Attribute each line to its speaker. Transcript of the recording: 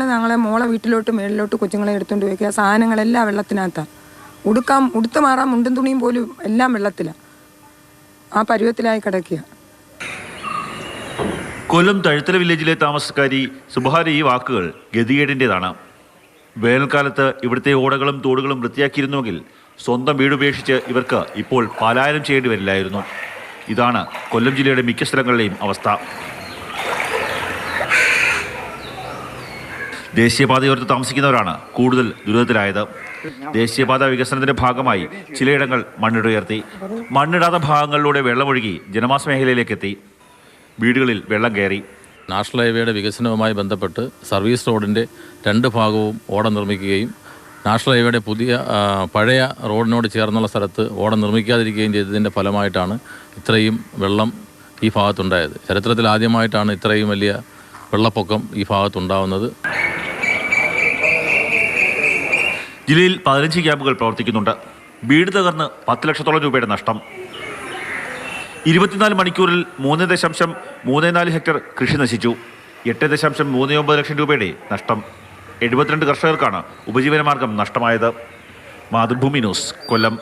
Speaker 1: ഞങ്ങളെ മോളെ വീട്ടിലോട്ട് മേളിലോട്ട് കൊച്ചുങ്ങളെ എടുത്തുകൊണ്ട് പോയിക്കുക. സാധനങ്ങളെല്ലാം വെള്ളത്തിനകത്താണ്. ഉടുത്ത് മാറാൻ മുണ്ടും തുണിയും പോലും എല്ലാം വെള്ളത്തിലാണ്. ആ പരുവത്തിലായി കിടക്കുക.
Speaker 2: കൊല്ലം തഴുത്തല വില്ലേജിലെ താമസക്കാരി സുബഹാര ഈ വാക്കുകൾ ഗതികേടിൻ്റെതാണ്. വേനൽക്കാലത്ത് ഇവിടുത്തെ ഓടകളും തോടുകളും വൃത്തിയാക്കിയിരുന്നുവെങ്കിൽ സ്വന്തം വീടുപേക്ഷിച്ച് ഇവർക്ക് ഇപ്പോൾ പലായനം ചെയ്യേണ്ടി വരില്ലായിരുന്നു. ഇതാണ് കൊല്ലം ജില്ലയുടെ മിക്ക സ്ഥലങ്ങളിലെയും അവസ്ഥ. ദേശീയപാതയോരത്ത് താമസിക്കുന്നവരാണ് കൂടുതൽ ദുരിതത്തിലായത്. ദേശീയപാത വികസനത്തിന്റെ ഭാഗമായി ചിലയിടങ്ങൾ മണ്ണിടുയർത്തി. മണ്ണിടാത്ത ഭാഗങ്ങളിലൂടെ വെള്ളമൊഴുകി ജനവാസ മേഖലയിലേക്ക് എത്തി. വീടുകളിൽ വെള്ളം കയറി.
Speaker 3: നാഷണൽ ഹൈവേയുടെ വികസനവുമായി ബന്ധപ്പെട്ട് സർവീസ് റോഡിൻ്റെ 2 ഭാഗവും ഓട നിർമ്മിക്കുകയും നാഷണൽ ഹൈവേയുടെ പഴയ റോഡിനോട് ചേർന്നുള്ള സ്ഥലത്ത് ഓട നിർമ്മിക്കാതിരിക്കുകയും ചെയ്തതിൻ്റെ ഫലമായിട്ടാണ് ഇത്രയും വെള്ളം ഈ ഭാഗത്തുണ്ടായത്. ചരിത്രത്തിൽ ആദ്യമായിട്ടാണ് ഇത്രയും വലിയ വെള്ളപ്പൊക്കം ഈ ഭാഗത്തുണ്ടാവുന്നത്.
Speaker 2: ജില്ലയിൽ 15 ക്യാമ്പുകൾ പ്രവർത്തിക്കുന്നുണ്ട്. വീട് തകർന്ന് 10 ലക്ഷത്തോളം രൂപയുടെ നഷ്ടം. 24 മണിക്കൂറിൽ 3.34 ഹെക്ടർ കൃഷി നശിച്ചു. 8.39 ലക്ഷം രൂപയുടെ നഷ്ടം. 72 കർഷകർക്കാണ് ഉപജീവനമാർഗം നഷ്ടമായത്. മാതൃഭൂമി ന്യൂസ്, കൊല്ലം.